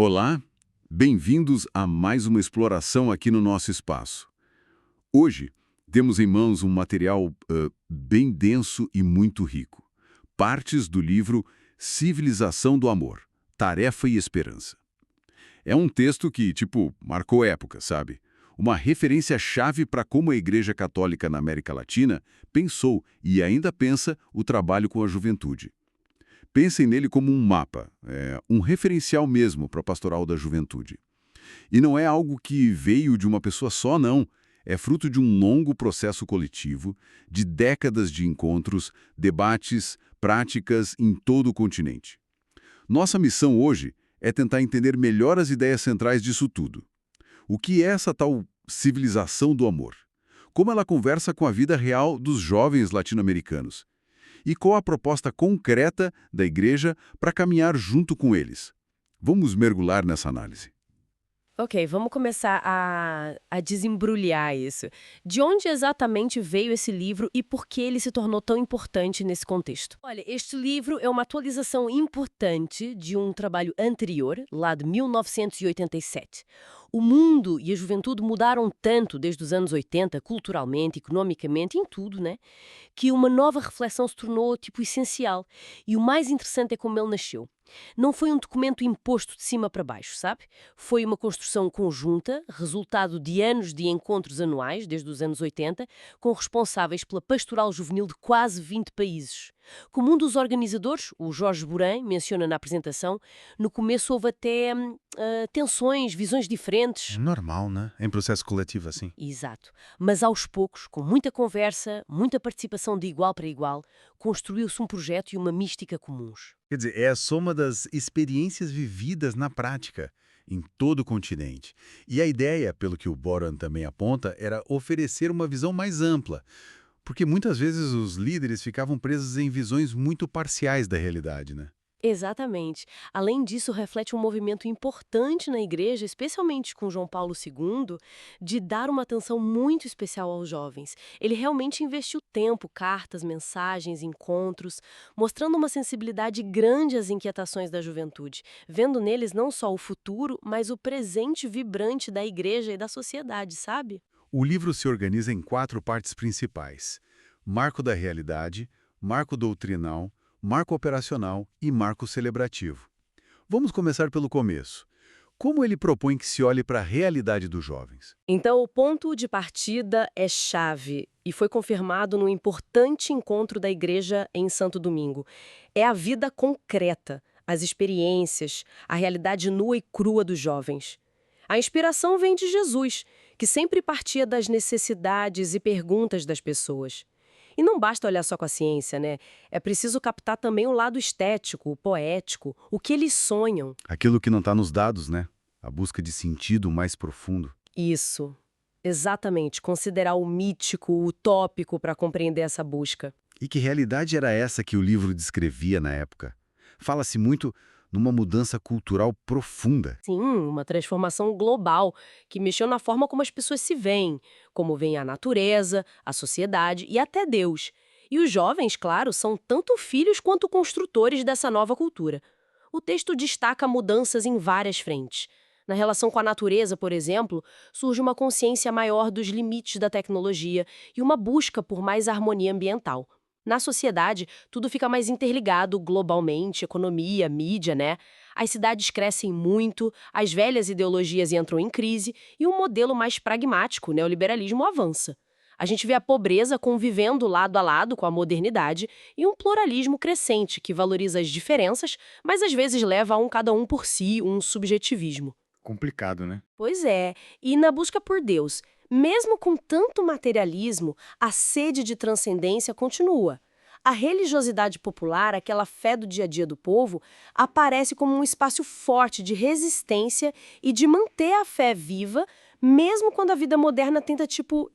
Olá, bem-vindos a mais uma exploração aqui no nosso espaço. Hoje, temos em mãos um material bem denso e muito rico. Partes do livro Civilização do Amor, Tarefa e Esperança. É um texto que, marcou época, sabe? Uma referência-chave para como a Igreja Católica na América Latina pensou e ainda pensa o trabalho com a juventude. Pensem nele como um mapa, um referencial mesmo para a pastoral da juventude. E não é algo que veio de uma pessoa só, não. É fruto de um longo processo coletivo, de décadas de encontros, debates, práticas em todo o continente. Nossa missão hoje é tentar entender melhor as ideias centrais disso tudo. O que é essa tal civilização do amor? Como ela conversa com a vida real dos jovens latino-americanos? E qual a proposta concreta da Igreja para caminhar junto com eles? Vamos mergulhar nessa análise. Ok, vamos começar a desembrulhar isso. De onde exatamente veio esse livro e por que ele se tornou tão importante nesse contexto? Olha, este livro é uma atualização importante de um trabalho anterior, lá de 1987. O mundo e a juventude mudaram tanto desde os anos 80, culturalmente, economicamente, em tudo, né? Que uma nova reflexão se tornou, essencial. E o mais interessante é como ele nasceu. Não foi um documento imposto de cima para baixo, sabe? Foi uma construção conjunta, resultado de anos de encontros anuais, desde os anos 80, com responsáveis pela pastoral juvenil de quase 20 países. Como um dos organizadores, o Jorge Bourin, menciona na apresentação, no começo houve até tensões, visões É diferentes. normal, né? Em processo coletivo assim. Exato. Mas aos poucos, com muita conversa, muita participação de igual para igual, construiu-se um projeto e uma mística comuns. Quer dizer, é a soma das experiências vividas na prática, em todo o continente. E a ideia, pelo que o Boran também aponta, era oferecer uma visão mais ampla, porque muitas vezes os líderes ficavam presos em visões muito parciais da realidade, né? Exatamente. Além disso, reflete um movimento importante na igreja, especialmente com João Paulo II, de dar uma atenção muito especial aos jovens. Ele realmente investiu tempo, cartas, mensagens, encontros, mostrando uma sensibilidade grande às inquietações da juventude, vendo neles não só o futuro, mas o presente vibrante da igreja e da sociedade, sabe? O livro se organiza em 4 partes principais: marco da realidade, marco doutrinal, marco operacional e marco celebrativo. Vamos começar pelo começo. Como ele propõe que se olhe para a realidade dos jovens? Então, o ponto de partida é chave e foi confirmado no importante encontro da igreja em Santo Domingo. É a vida concreta, as experiências, a realidade nua e crua dos jovens. A inspiração vem de Jesus, que sempre partia das necessidades e perguntas das pessoas. E não basta olhar só com a ciência, né? É preciso captar também o lado estético, o poético, o que eles sonham. Aquilo que não está nos dados, né? A busca de sentido mais profundo. Isso. Exatamente, considerar o mítico, o utópico para compreender essa busca. E que realidade era essa que o livro descrevia na época? Fala-se muito numa mudança cultural profunda. Sim, uma transformação global que mexeu na forma como as pessoas se veem, como veem a natureza, a sociedade e até Deus. E os jovens, claro, são tanto filhos quanto construtores dessa nova cultura. O texto destaca mudanças em várias frentes. Na relação com a natureza, por exemplo, surge uma consciência maior dos limites da tecnologia e uma busca por mais harmonia ambiental. Na sociedade, tudo fica mais interligado globalmente, economia, mídia, né? As cidades crescem muito, as velhas ideologias entram em crise e um modelo mais pragmático, o neoliberalismo, avança. A gente vê a pobreza convivendo lado a lado com a modernidade e um pluralismo crescente que valoriza as diferenças, mas às vezes leva a um cada um por si, um subjetivismo. Complicado, né? Pois é, e na busca por Deus, mesmo com tanto materialismo, a sede de transcendência continua. A religiosidade popular, aquela fé do dia a dia do povo, aparece como um espaço forte de resistência e de manter a fé viva, mesmo quando a vida moderna tenta,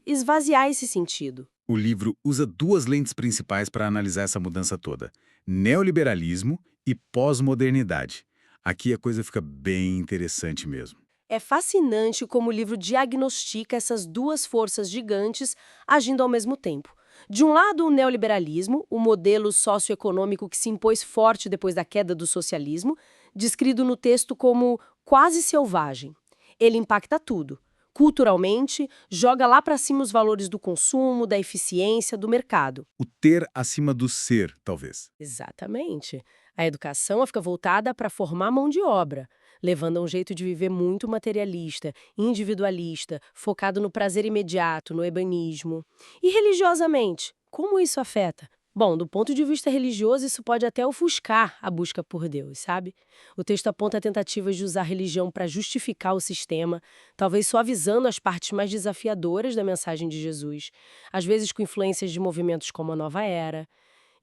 esvaziar esse sentido. O livro usa 2 lentes principais para analisar essa mudança toda: neoliberalismo e pós-modernidade. Aqui a coisa fica bem interessante mesmo. É fascinante como o livro diagnostica essas duas forças gigantes agindo ao mesmo tempo. De um lado, o neoliberalismo, o modelo socioeconômico que se impôs forte depois da queda do socialismo, descrito no texto como quase selvagem. Ele impacta tudo. Culturalmente, joga lá para cima os valores do consumo, da eficiência, do mercado. O ter acima do ser, talvez. Exatamente. A educação fica voltada para formar mão de obra, levando a um jeito de viver muito materialista, individualista, focado no prazer imediato, no hedonismo. E religiosamente, como isso afeta? Bom, do ponto de vista religioso, isso pode até ofuscar a busca por Deus, sabe? O texto aponta tentativas de usar a religião para justificar o sistema, talvez suavizando as partes mais desafiadoras da mensagem de Jesus, às vezes com influências de movimentos como a Nova Era.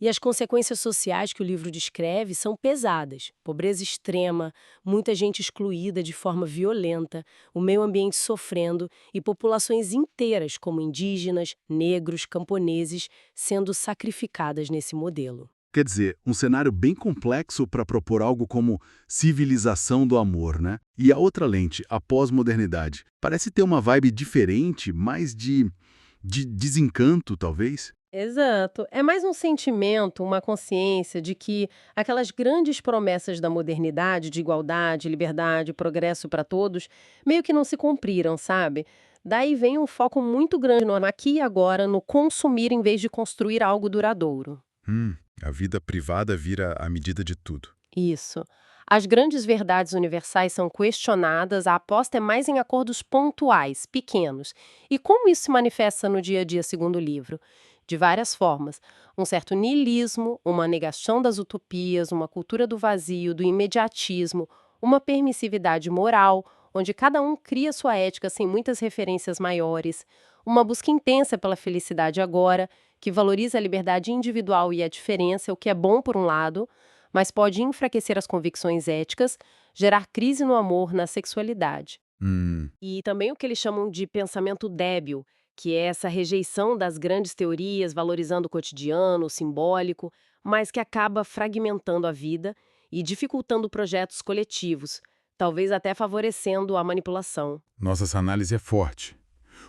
E as consequências sociais que o livro descreve são pesadas. Pobreza extrema, muita gente excluída de forma violenta, o meio ambiente sofrendo e populações inteiras, como indígenas, negros, camponeses, sendo sacrificadas nesse modelo. Quer dizer, um cenário bem complexo para propor algo como civilização do amor, né? E a outra lente, a pós-modernidade, parece ter uma vibe diferente, mais de desencanto, talvez? Exato. É mais um sentimento, uma consciência de que aquelas grandes promessas da modernidade, de igualdade, liberdade, progresso para todos, meio que não se cumpriram, sabe? Daí vem um foco muito grande no aqui e agora, no consumir em vez de construir algo duradouro. A vida privada vira a medida de tudo. Isso. As grandes verdades universais são questionadas, a aposta é mais em acordos pontuais, pequenos. E como isso se manifesta no dia a dia, segundo o livro? De várias formas. Um certo niilismo, uma negação das utopias, uma cultura do vazio, do imediatismo, uma permissividade moral, onde cada um cria sua ética sem muitas referências maiores, uma busca intensa pela felicidade agora, que valoriza a liberdade individual e a diferença, o que é bom por um lado, mas pode enfraquecer as convicções éticas, gerar crise no amor, na sexualidade. E também o que eles chamam de pensamento débil, que é essa rejeição das grandes teorias, valorizando o cotidiano, o simbólico, mas que acaba fragmentando a vida e dificultando projetos coletivos, talvez até favorecendo a manipulação. Nossa, essa análise é forte.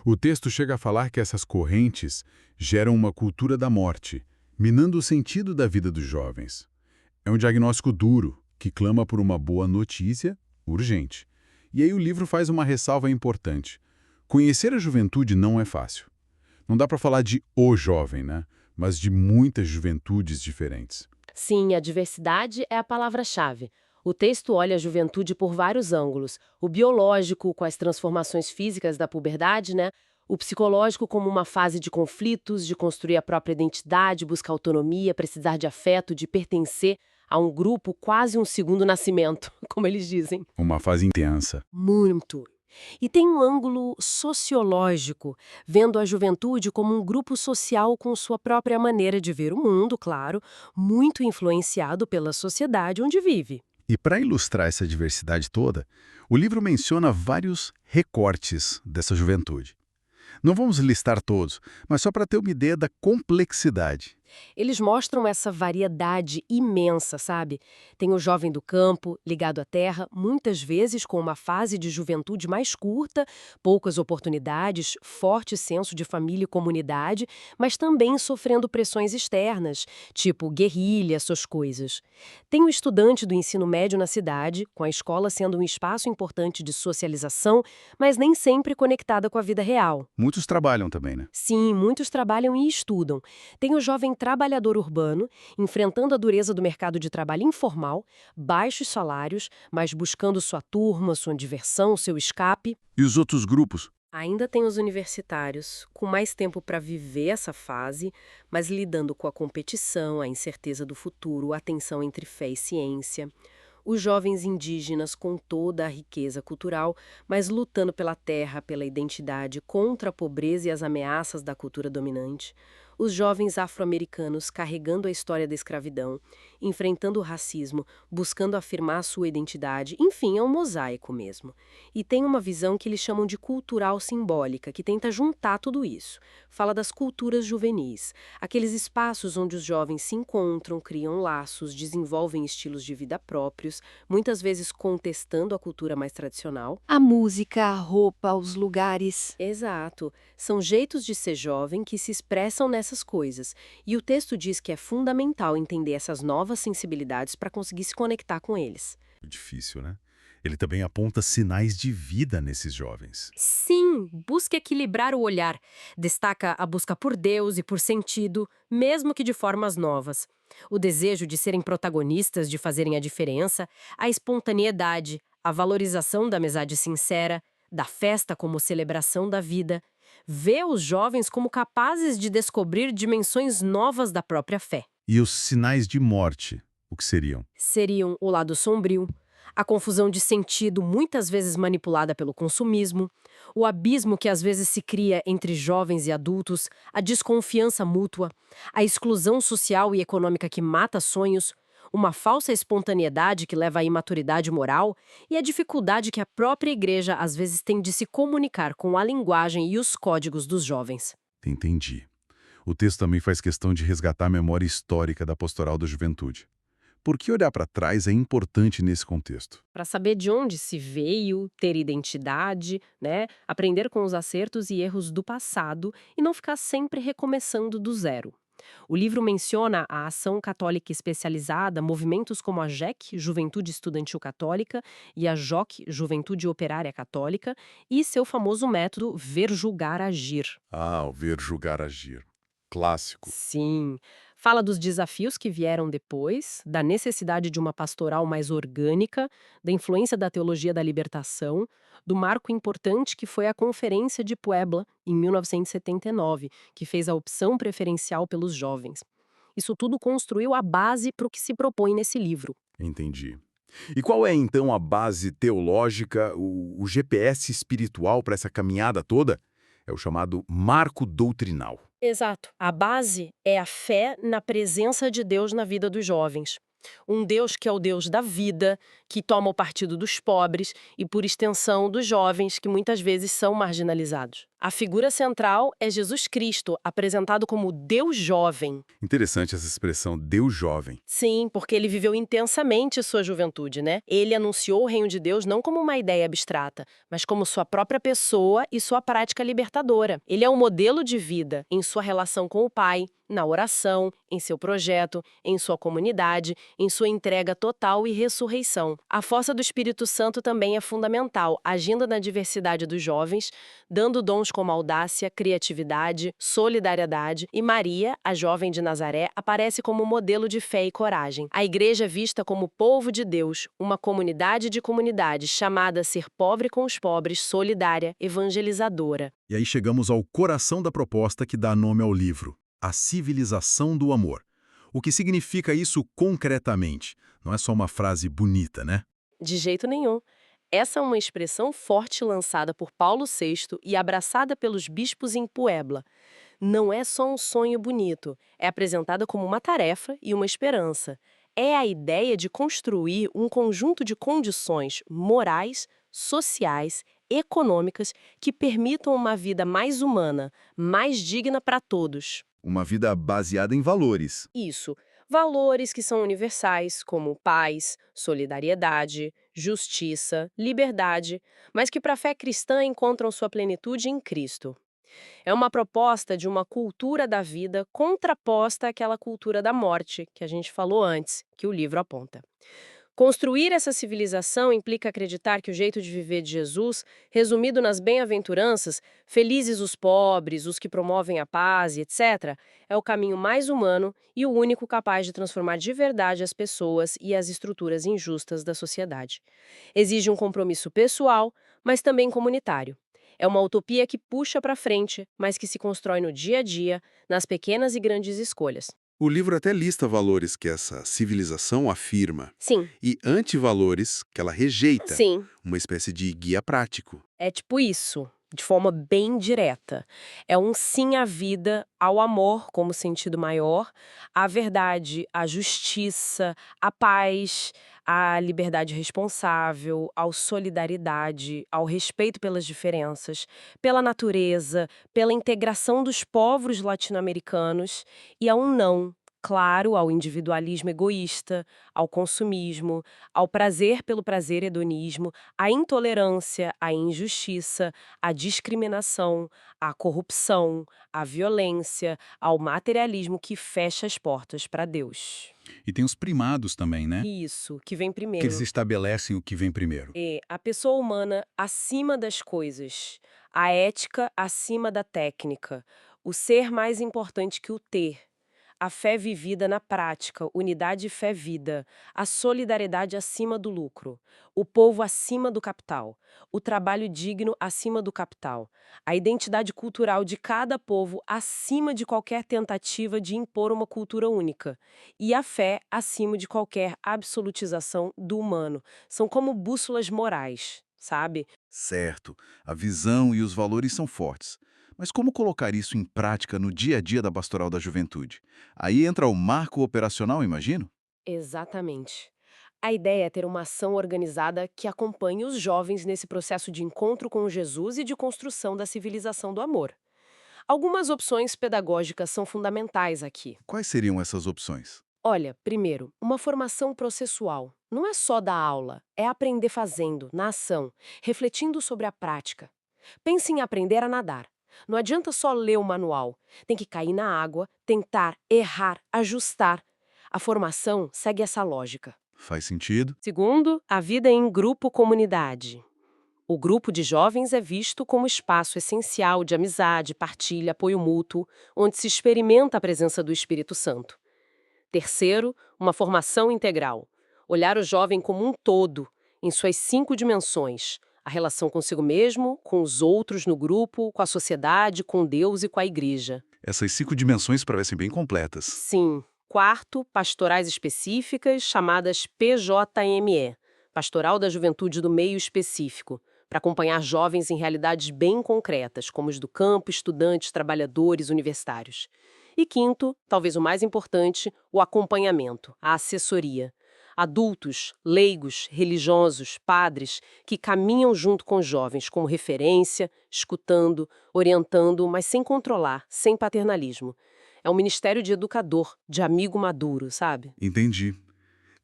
O texto chega a falar que essas correntes geram uma cultura da morte, minando o sentido da vida dos jovens. É um diagnóstico duro, que clama por uma boa notícia urgente. E aí o livro faz uma ressalva importante. Conhecer a juventude não é fácil. Não dá para falar de o jovem, né? Mas de muitas juventudes diferentes. Sim, a diversidade é a palavra-chave. O texto olha a juventude por vários ângulos. O biológico, com as transformações físicas da puberdade, né? O psicológico como uma fase de conflitos, de construir a própria identidade, buscar autonomia, precisar de afeto, de pertencer a um grupo, quase um segundo nascimento, como eles dizem. Uma fase intensa. Muito. E tem um ângulo sociológico, vendo a juventude como um grupo social com sua própria maneira de ver o mundo, claro, muito influenciado pela sociedade onde vive. E para ilustrar essa diversidade toda, o livro menciona vários recortes dessa juventude. Não vamos listar todos, mas só para ter uma ideia da complexidade. Eles mostram essa variedade imensa, sabe? Tem o jovem do campo, ligado à terra, muitas vezes com uma fase de juventude mais curta, poucas oportunidades, forte senso de família e comunidade, mas também sofrendo pressões externas, tipo guerrilha, essas coisas. Tem o estudante do ensino médio na cidade, com a escola sendo um espaço importante de socialização, mas nem sempre conectada com a vida real. Muitos trabalham também, né? Sim, muitos trabalham e estudam. Tem o jovem trabalhador urbano, enfrentando a dureza do mercado de trabalho informal, baixos salários, mas buscando sua turma, sua diversão, seu escape. E os outros grupos? Ainda tem os universitários, com mais tempo para viver essa fase, mas lidando com a competição, a incerteza do futuro, a tensão entre fé e ciência. Os jovens indígenas com toda a riqueza cultural, mas lutando pela terra, pela identidade, contra a pobreza e as ameaças da cultura dominante. Os jovens afro-americanos carregando a história da escravidão, enfrentando o racismo, buscando afirmar sua identidade, enfim, é um mosaico mesmo. E tem uma visão que eles chamam de cultural simbólica, que tenta juntar tudo isso. Fala das culturas juvenis, aqueles espaços onde os jovens se encontram, criam laços, desenvolvem estilos de vida próprios, muitas vezes contestando a cultura mais tradicional. A música, a roupa, os lugares. Exato. São jeitos de ser jovem que se expressam nessas coisas. E o texto diz que é fundamental entender essas novas sensibilidades para conseguir se conectar com eles. Difícil, né? Ele também aponta sinais de vida nesses jovens. Sim, busca equilibrar o olhar. Destaca a busca por Deus e por sentido, mesmo que de formas novas. O desejo de serem protagonistas, de fazerem a diferença, a espontaneidade, a valorização da amizade sincera, da festa como celebração da vida. Vê os jovens como capazes de descobrir dimensões novas da própria fé. E os sinais de morte, o que seriam? Seriam o lado sombrio, a confusão de sentido muitas vezes manipulada pelo consumismo, o abismo que às vezes se cria entre jovens e adultos, a desconfiança mútua, a exclusão social e econômica que mata sonhos, uma falsa espontaneidade que leva à imaturidade moral e a dificuldade que a própria igreja às vezes tem de se comunicar com a linguagem e os códigos dos jovens. Entendi. O texto também faz questão de resgatar a memória histórica da pastoral da juventude. Por que olhar para trás é importante nesse contexto? Para saber de onde se veio, ter identidade, né? Aprender com os acertos e erros do passado e não ficar sempre recomeçando do zero. O livro menciona a Ação Católica Especializada, movimentos como a JEC, Juventude Estudantil Católica, e a JOC, Juventude Operária Católica, e seu famoso método Ver, Julgar, Agir. Ah, o ver, julgar, agir. Clássico. Sim. Fala dos desafios que vieram depois, da necessidade de uma pastoral mais orgânica, da influência da teologia da libertação, do marco importante que foi a Conferência de Puebla, em 1979, que fez a opção preferencial pelos jovens. Isso tudo construiu a base para o que se propõe nesse livro. Entendi. E qual é, então, a base teológica, o GPS espiritual para essa caminhada toda? É o chamado marco doutrinal. Exato. A base é a fé na presença de Deus na vida dos jovens. Um Deus que é o Deus da vida, que toma o partido dos pobres e, por extensão, dos jovens, que muitas vezes são marginalizados. A figura central é Jesus Cristo, apresentado como Deus jovem. Interessante essa expressão, Deus jovem. Sim, porque ele viveu intensamente sua juventude, né? Ele anunciou o reino de Deus não como uma ideia abstrata, mas como sua própria pessoa e sua prática libertadora. Ele é um modelo de vida em sua relação com o Pai, na oração, em seu projeto, em sua comunidade, em sua entrega total e ressurreição. A força do Espírito Santo também é fundamental, agindo na diversidade dos jovens, dando dons como audácia, criatividade, solidariedade, e Maria, a jovem de Nazaré, aparece como modelo de fé e coragem. A igreja é vista como povo de Deus, uma comunidade de comunidades chamada a ser pobre com os pobres, solidária, evangelizadora. E aí chegamos ao coração da proposta que dá nome ao livro, a civilização do amor. O que significa isso concretamente? Não é só uma frase bonita, né? De jeito nenhum. Essa é uma expressão forte lançada por Paulo VI e abraçada pelos bispos em Puebla. Não é só um sonho bonito, é apresentada como uma tarefa e uma esperança. É a ideia de construir um conjunto de condições morais, sociais, econômicas que permitam uma vida mais humana, mais digna para todos. Uma vida baseada em valores. Isso. Valores que são universais, como paz, solidariedade, justiça, liberdade, mas que para a fé cristã encontram sua plenitude em Cristo. É uma proposta de uma cultura da vida contraposta àquela cultura da morte, que a gente falou antes, que o livro aponta. Construir essa civilização implica acreditar que o jeito de viver de Jesus, resumido nas bem-aventuranças, felizes os pobres, os que promovem a paz e etc., é o caminho mais humano e o único capaz de transformar de verdade as pessoas e as estruturas injustas da sociedade. Exige um compromisso pessoal, mas também comunitário. É uma utopia que puxa para frente, mas que se constrói no dia a dia, nas pequenas e grandes escolhas. O livro até lista valores que essa civilização afirma Sim, e antivalores que ela rejeita, sim. uma espécie de guia prático. É tipo isso, de forma bem direta. É um sim à vida, ao amor como sentido maior, à verdade, à justiça, à paz, à liberdade responsável, à solidariedade, ao respeito pelas diferenças, pela natureza, pela integração dos povos latino-americanos e a um não. Claro, ao individualismo egoísta, ao consumismo, ao prazer pelo prazer hedonismo, à intolerância, à injustiça, à discriminação, à corrupção, à violência, ao materialismo que fecha as portas para Deus. E tem os primados também, né? Isso, que vem Que primeiro. eles estabelecem o que vem primeiro. É a pessoa humana acima das coisas, a ética acima da técnica, o ser mais importante que o ter, a fé vivida na prática, unidade e fé-vida, a solidariedade acima do lucro, o povo acima do capital, o trabalho digno acima do capital, a identidade cultural de cada povo acima de qualquer tentativa de impor uma cultura única, e a fé acima de qualquer absolutização do humano. São como bússolas morais, sabe? Certo, a visão e os valores são fortes. Mas como colocar isso em prática no dia a dia da Pastoral da Juventude? Aí entra o marco operacional, imagino? Exatamente. A ideia é ter uma ação organizada que acompanhe os jovens nesse processo de encontro com Jesus e de construção da civilização do amor. Algumas opções pedagógicas são fundamentais aqui. Quais seriam essas opções? Olha, primeiro, uma formação processual. Não é só dar aula, é aprender fazendo, na ação, refletindo sobre a prática. Pense em aprender a nadar. Não adianta só ler o manual. Tem que cair na água, tentar, errar, ajustar. A formação segue essa lógica. Faz sentido? Segundo, a vida em grupo-comunidade. O grupo de jovens é visto como espaço essencial de amizade, partilha, apoio mútuo, onde se experimenta a presença do Espírito Santo. Terceiro, uma formação integral. Olhar o jovem como um todo, em suas 5 dimensões. A relação consigo mesmo, com os outros no grupo, com a sociedade, com Deus e com a igreja. Essas 5 dimensões parecem bem completas. Sim. Quarto, pastorais específicas, chamadas PJME, Pastoral da Juventude do Meio Específico, para acompanhar jovens em realidades bem concretas, como os do campo, estudantes, trabalhadores, universitários. E quinto, talvez o mais importante, o acompanhamento, a assessoria. Adultos, leigos, religiosos, padres, que caminham junto com os jovens como referência, escutando, orientando, mas sem controlar, sem paternalismo. É um ministério de educador, de amigo maduro, sabe? Entendi.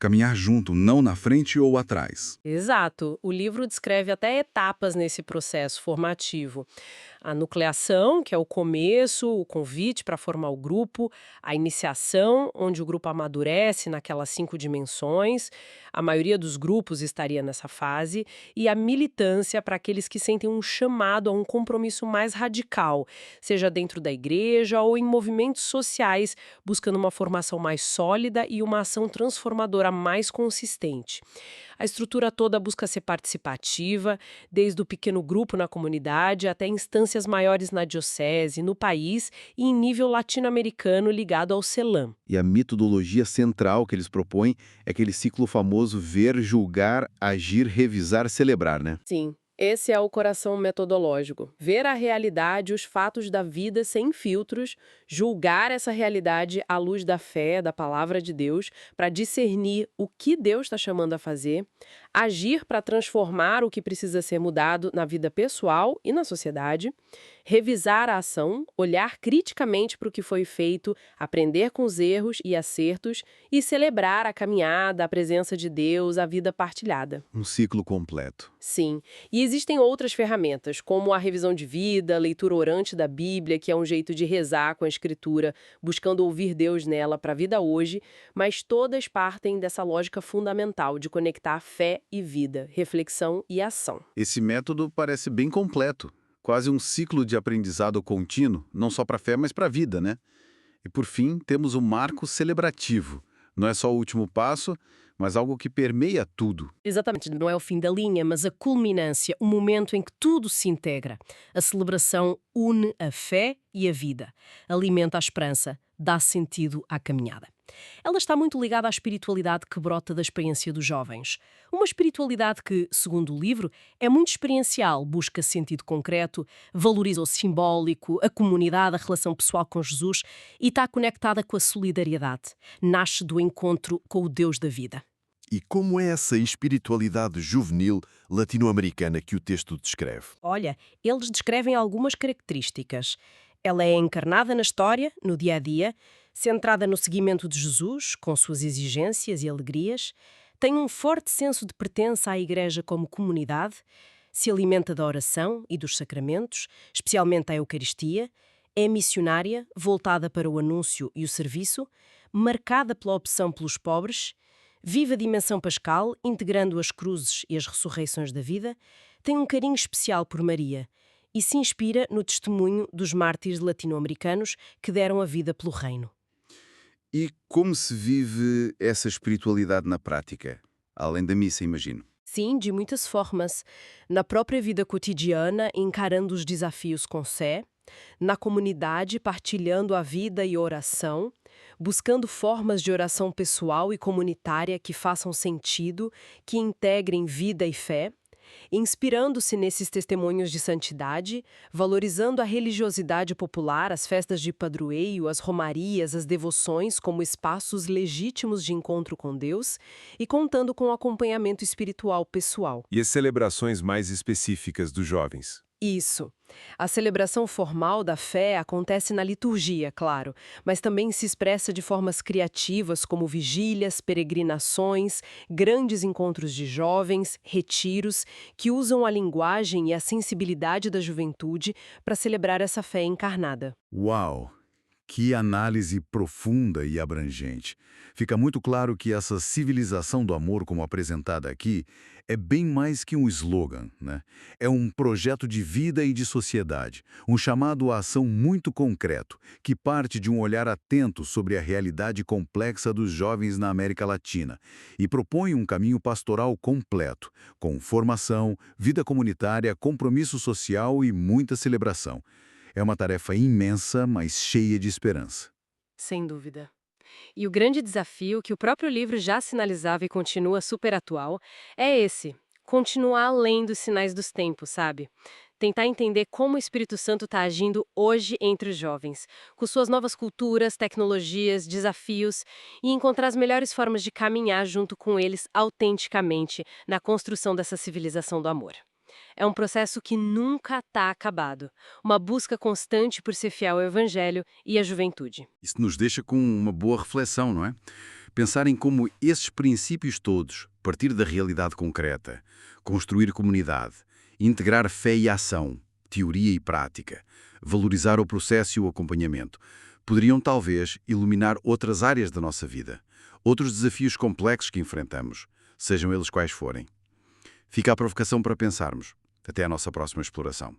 Caminhar junto, não na frente ou atrás. Exato. O livro descreve até etapas nesse processo formativo. A nucleação, que é o começo, o convite para formar o grupo, a iniciação, onde o grupo amadurece naquelas 5 dimensões, a maioria dos grupos estaria nessa fase, e a militância para aqueles que sentem um chamado a um compromisso mais radical, seja dentro da igreja ou em movimentos sociais, buscando uma formação mais sólida e uma ação transformadora mais consistente. A estrutura toda busca ser participativa, desde o pequeno grupo na comunidade até instâncias maiores na diocese, no país e em nível latino-americano ligado ao CELAM. E a metodologia central que eles propõem é aquele ciclo famoso ver, julgar, agir, revisar, celebrar, né? Sim. Esse é o coração metodológico. Ver a realidade, os fatos da vida sem filtros, julgar essa realidade à luz da fé, da palavra de Deus, para discernir o que Deus está chamando a fazer, agir para transformar o que precisa ser mudado na vida pessoal e na sociedade, revisar a ação, olhar criticamente para o que foi feito, aprender com os erros e acertos e celebrar a caminhada, a presença de Deus, a vida partilhada. Um ciclo completo. Sim. E existem outras ferramentas, como a revisão de vida, a leitura orante da Bíblia, que é um jeito de rezar com a Escritura, buscando ouvir Deus nela para a vida hoje, mas todas partem dessa lógica fundamental de conectar fé e vida, reflexão e ação. Esse método parece bem completo. Quase um ciclo de aprendizado contínuo, não só para a fé, mas para a vida, né? E por fim, temos o marco celebrativo. Não é só o último passo, mas algo que permeia tudo. Exatamente, não é o fim da linha, mas a culminância, o momento em que tudo se integra. A celebração une a fé e a vida, alimenta a esperança, dá sentido à caminhada. Ela está muito ligada à espiritualidade que brota da experiência dos jovens. Uma espiritualidade que, segundo o livro, é muito experiencial, busca sentido concreto, valoriza o simbólico, a comunidade, a relação pessoal com Jesus e está conectada com a solidariedade. Nasce do encontro com o Deus da vida. E como é essa espiritualidade juvenil latino-americana que o texto descreve? Olha, eles descrevem algumas características. Ela é encarnada na história, no dia-a-dia, centrada no seguimento de Jesus, com suas exigências e alegrias, tem um forte senso de pertença à Igreja como comunidade, se alimenta da oração e dos sacramentos, especialmente a Eucaristia, é missionária, voltada para o anúncio e o serviço, marcada pela opção pelos pobres, vive a dimensão pascal, integrando as cruzes e as ressurreições da vida, tem um carinho especial por Maria e se inspira no testemunho dos mártires latino-americanos que deram a vida pelo reino. E como se vive essa espiritualidade na prática? Além da missa, imagino. Sim, de muitas formas. Na própria vida cotidiana, encarando os desafios com fé, na comunidade, partilhando a vida e oração, buscando formas de oração pessoal e comunitária que façam sentido, que integrem vida e fé, inspirando-se nesses testemunhos de santidade, valorizando a religiosidade popular, as festas de padroeio, as romarias, as devoções como espaços legítimos de encontro com Deus e contando com o acompanhamento espiritual pessoal. E as celebrações mais específicas dos jovens? Isso. A celebração formal da fé acontece na liturgia, claro, mas também se expressa de formas criativas como vigílias, peregrinações, grandes encontros de jovens, retiros, que usam a linguagem e a sensibilidade da juventude para celebrar essa fé encarnada. Uau! Que análise profunda e abrangente. Fica muito claro que essa civilização do amor, como apresentada aqui, é bem mais que um slogan, né? É um projeto de vida e de sociedade, um chamado à ação muito concreto, que parte de um olhar atento sobre a realidade complexa dos jovens na América Latina e propõe um caminho pastoral completo, com formação, vida comunitária, compromisso social e muita celebração. É uma tarefa imensa, mas cheia de esperança. Sem dúvida. E o grande desafio, que o próprio livro já sinalizava e continua super atual, é esse: continuar além dos sinais dos tempos, sabe? Tentar entender como o Espírito Santo está agindo hoje entre os jovens, com suas novas culturas, tecnologias, desafios, e encontrar as melhores formas de caminhar junto com eles autenticamente na construção dessa civilização do amor. É um processo que nunca está acabado, uma busca constante por ser fiel ao Evangelho e à juventude. Isso nos deixa com uma boa reflexão, não é? Pensar em como esses princípios todos, partir da realidade concreta, construir comunidade, integrar fé e ação, teoria e prática, valorizar o processo e o acompanhamento, poderiam talvez iluminar outras áreas da nossa vida, outros desafios complexos que enfrentamos, sejam eles quais forem. Fica a provocação para pensarmos. Até a nossa próxima exploração.